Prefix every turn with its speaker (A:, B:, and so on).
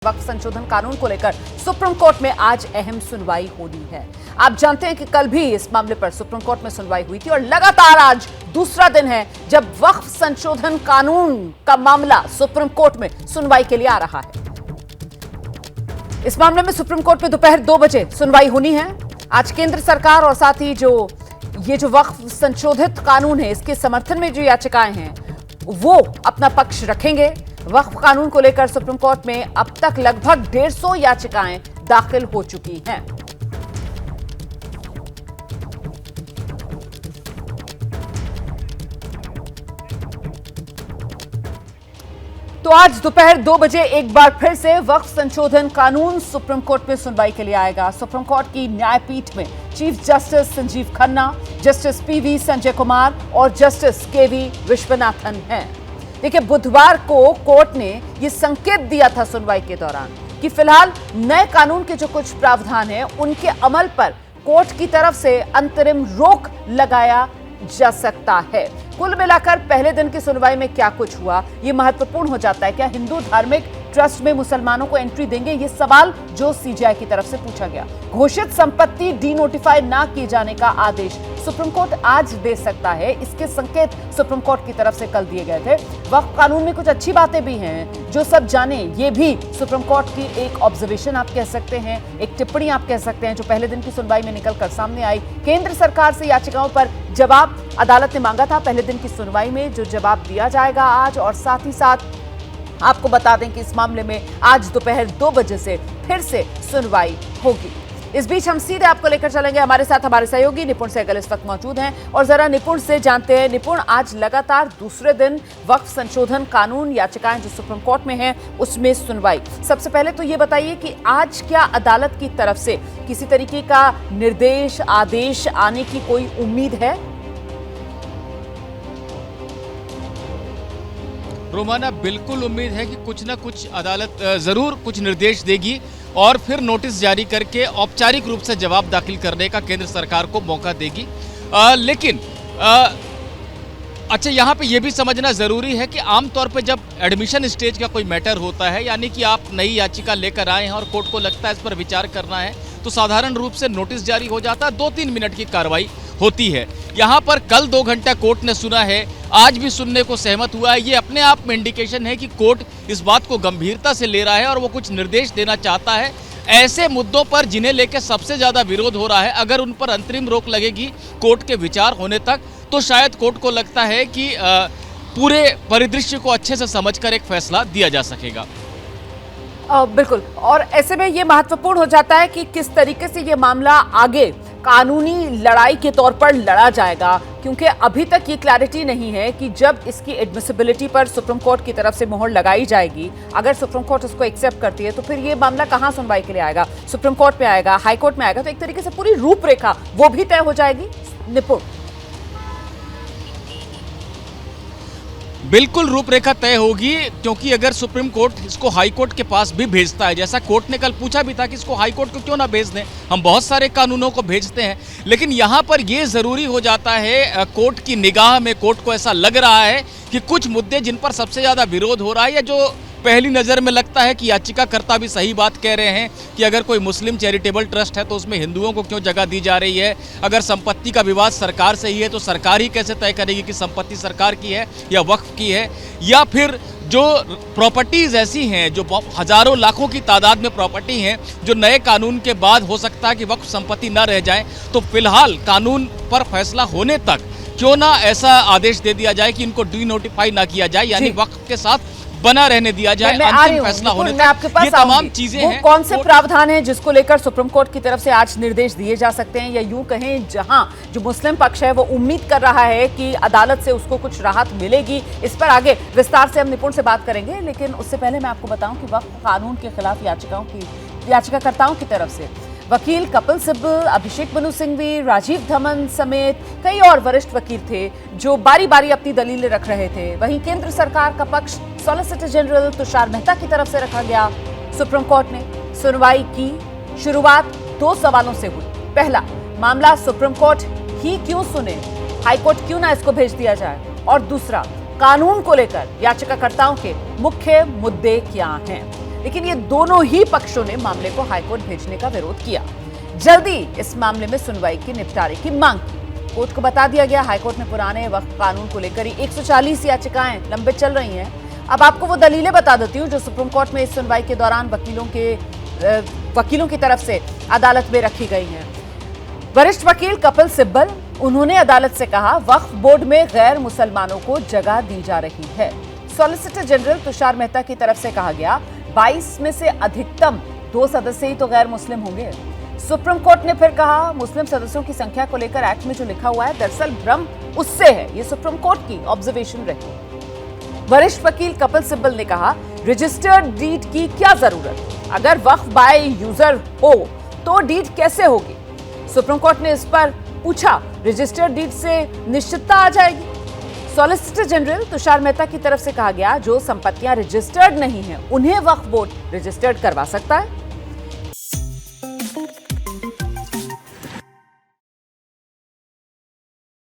A: वक्फ संशोधन कानून को लेकर सुप्रीम कोर्ट में आज अहम सुनवाई होनी है। आप जानते हैं कि कल भी इस मामले पर सुप्रीम कोर्ट में सुनवाई हुई थी और लगातार आज दूसरा दिन है जब वक्फ संशोधन कानून का मामला सुप्रीम कोर्ट में सुनवाई के लिए आ रहा है। इस मामले में सुप्रीम कोर्ट में दोपहर 2 बजे सुनवाई होनी है। आज केंद्र सरकार और साथ ही जो वक्फ संशोधित कानून है इसके समर्थन में जो याचिकाएं हैं वो अपना पक्ष रखेंगे। वक्फ कानून को लेकर सुप्रीम कोर्ट में अब तक लगभग 150 याचिकाएं दाखिल हो चुकी हैं। तो आज दोपहर 2 बजे एक बार फिर से वक्फ संशोधन कानून सुप्रीम कोर्ट में सुनवाई के लिए आएगा। सुप्रीम कोर्ट की न्यायपीठ में chief justice Sanjeev Khanna, justice PV Sanjay Kumar और जस्टिस केवी विश्वनाथन हैं। देखिए, बुधवार को कोर्ट ने यह संकेत दिया था सुनवाई के दौरान कि फिलहाल नए कानून के जो कुछ प्रावधान हैं उनके अमल पर कोर्ट की तरफ से अंतरिम रोक लगाया जा सकता है। कुल मिलाकर पहले दिन की सुनवाई में क्या कुछ हुआ यह महत्वपूर्ण हो जाता है। क्या हिंदू धार्मिक ट्रस्ट में मुसलमानों को एंट्री देंगे, यह सवाल जो सीजीआई की तरफ से पूछा गया। घोषित संपत्ति डीनोटिफाई ना किए जाने का आदेश सुप्रीम कोर्ट आज दे सकता है। इसके संकेत सुप्रीम कोर्ट की तरफ से कल दिए गए थे। वक्फ कानून में कुछ अच्छी बातें भी हैं जो सब जाने, ये भी सुप्रीम कोर्ट की एक ऑब्जर्वेशन आप कह सकते हैं, एक टिप्पणी आप कह सकते हैं जो पहले दिन की सुनवाई में निकलकर सामने आई। केंद्र सरकार से याचिकाओं पर जवाब अदालत ने मांगा था पहले दिन की सुनवाई में, जो जवाब दिया जाएगा आज। और साथ ही साथ आपको बता दें कि इस मामले में आज दोपहर 2 बजे से फिर से सुनवाई होगी। इस बीच हम सीधे आपको लेकर चलेंगे, हमारे साथ हमारे सहयोगी निपुण सहगल इस वक्त मौजूद हैं और जरा निपुण से जानते हैं। निपुण, आज लगातार दूसरे दिन वक्फ संशोधन कानून याचिकाएं जो सुप्रीम कोर्ट में हैं उसमें सुनवाई। सबसे पहले तो ये बताइए कि आज क्या अदालत की तरफ से किसी तरीके का निर्देश, आदेश आने की कोई उम्मीद है?
B: रोमाना, बिल्कुल उम्मीद है कि कुछ ना कुछ अदालत जरूर कुछ निर्देश देगी और फिर नोटिस जारी करके औपचारिक रूप से जवाब दाखिल करने का केंद्र सरकार को मौका देगी। लेकिन अच्छा, यहाँ पे ये भी समझना ज़रूरी है कि आमतौर पे जब एडमिशन स्टेज का कोई मैटर होता है, यानी कि आप नई याचिका लेकर आए हैं और कोर्ट को लगता है इस पर विचार करना है, तो साधारण रूप से नोटिस जारी हो जाता है, 2-3 मिनट की कार्रवाई होती है। यहाँ पर कल 2 घंटा कोर्ट ने सुना है, आज भी सुनने को सहमत हुआ है। ये अपने आप में इंडिकेशन है कि कोर्ट इस बात को गंभीरता से ले रहा है और वो कुछ निर्देश देना चाहता है ऐसे मुद्दों पर जिन्हें लेकर सबसे ज़्यादा विरोध हो रहा है। अगर उन पर अंतरिम रोक लगेगी कोर्ट के विचार होने तक, तो शायद कोर्ट को लगता है कि पूरे परिदृश्य को अच्छे से समझकर एक फैसला दिया जा सकेगा।
A: बिल्कुल, और ऐसे में ये महत्वपूर्ण हो जाता है कि किस तरीके से ये मामला आगे कानूनी लड़ाई के तौर पर लड़ा जाएगा, क्योंकि अभी तक ये क्लैरिटी नहीं है कि जब इसकी एडमिसिबिलिटी पर सुप्रीम कोर्ट की तरफ से मोहर लगाई जाएगी, अगर सुप्रीम कोर्ट इसको एक्सेप्ट करती है तो फिर ये मामला कहां सुनवाई के लिए आएगा, सुप्रीम कोर्ट में आएगा, हाई कोर्ट में आएगा, तो एक तरीके से पूरी रूपरेखा वो भी तय हो जाएगी। निपुण,
B: बिल्कुल रूपरेखा तय होगी, क्योंकि अगर सुप्रीम कोर्ट इसको हाई कोर्ट के पास भी भेजता है, जैसा कोर्ट ने कल पूछा भी था कि इसको हाई कोर्ट को क्यों ना भेज दें, हम बहुत सारे कानूनों को भेजते हैं, लेकिन यहाँ पर ये ज़रूरी हो जाता है कोर्ट की निगाह में, कोर्ट को ऐसा लग रहा है कि कुछ मुद्दे जिन पर सबसे ज़्यादा विरोध हो रहा है या जो पहली नज़र में लगता है कि याचिकाकर्ता भी सही बात कह रहे हैं कि अगर कोई मुस्लिम चैरिटेबल ट्रस्ट है तो उसमें हिंदुओं को क्यों जगह दी जा रही है, अगर संपत्ति का विवाद सरकार से ही है तो सरकार ही कैसे तय करेगी कि संपत्ति सरकार की है या वक्फ की है, या फिर जो प्रॉपर्टीज़ ऐसी हैं जो हज़ारों लाखों की तादाद में प्रॉपर्टी हैं जो नए कानून के बाद हो सकता है कि वक्फ संपत्ति न रह जाए, तो फिलहाल कानून पर फैसला होने तक क्यों ना ऐसा आदेश दे दिया जाए कि इनको डीनोटिफाई ना किया जाए, यानी वक्फ के साथ बना रहने दिया जाए, अंतिम फैसला होने तक। ये तमाम चीजें हैं।
A: कौन से प्रावधान हैं जिसको लेकर सुप्रीम कोर्ट की तरफ से आज निर्देश दिए जा सकते हैं, या यूं कहें जहां जो मुस्लिम पक्ष है वो उम्मीद कर रहा है कि अदालत से उसको कुछ राहत मिलेगी? इस पर आगे विस्तार से हम निपुण से बात करेंगे, लेकिन उससे पहले मैं आपको बताऊं कि वक्फ कानून के खिलाफ याचिकाकर्ताओं की तरफ से वकील कपिल सिब्बल, अभिषेक मनु सिंघवी, राजीव धमन समेत कई और वरिष्ठ वकील थे जो बारी बारी अपनी दलीलें रख रहे थे। वहीं केंद्र सरकार का पक्ष सॉलिसिटर जनरल तुषार मेहता की तरफ से रखा गया। सुप्रीम कोर्ट ने सुनवाई की शुरुआत 2 सवालों से हुई। पहला, मामला सुप्रीम कोर्ट ही क्यों सुने, हाई कोर्ट क्यों ना इसको भेज दिया जाए, और दूसरा, कानून को लेकर याचिकाकर्ताओं के मुख्य मुद्दे क्या हैं। लेकिन ये दोनों ही पक्षों ने मामले को हाईकोर्ट भेजने का विरोध किया। जल्दी इस मामले में सुनवाई की निपटारे की मांग की। कोर्ट को बता दिया गया हाईकोर्ट में पुराने वक्फ कानून को लेकर ही 140 याचिकाएं लंबित चल रही हैं। अब आपको वो दलीलें बता देती हूं जो सुप्रीम कोर्ट में इस सुनवाई के दौरान वकीलों की तरफ से अदालत में रखी गई हैं। वरिष्ठ वकील कपिल सिब्बल, उन्होंने अदालत से कहा वक्फ बोर्ड में गैर मुसलमानों को जगह दी जा रही है। सॉलिसिटर जनरल तुषार मेहता की तरफ से कहा गया 22 में से अधिकतम 2 सदस्य ही तो गैर मुस्लिम होंगे। सुप्रीम कोर्ट ने फिर कहा मुस्लिम सदस्यों की संख्या को लेकर एक्ट में जो लिखा हुआ है दरअसल भ्रम उससे है। ये सुप्रीम कोर्ट की ऑब्जर्वेशन रही। वरिष्ठ वकील कपिल सिब्बल ने कहा रजिस्टर्ड डीड की क्या जरूरत, अगर वक्फ बाय यूजर हो तो डीड कैसे होगी। सुप्रीम कोर्ट ने इस पर पूछा रजिस्टर्ड डीड से निश्चितता आ जाएगी। सॉलिसिटर जनरल तुषार मेहता की तरफ से कहा गया जो संपत्तियां रजिस्टर्ड नहीं है उन्हें वक्फ बोर्ड रजिस्टर्ड करवा सकता है।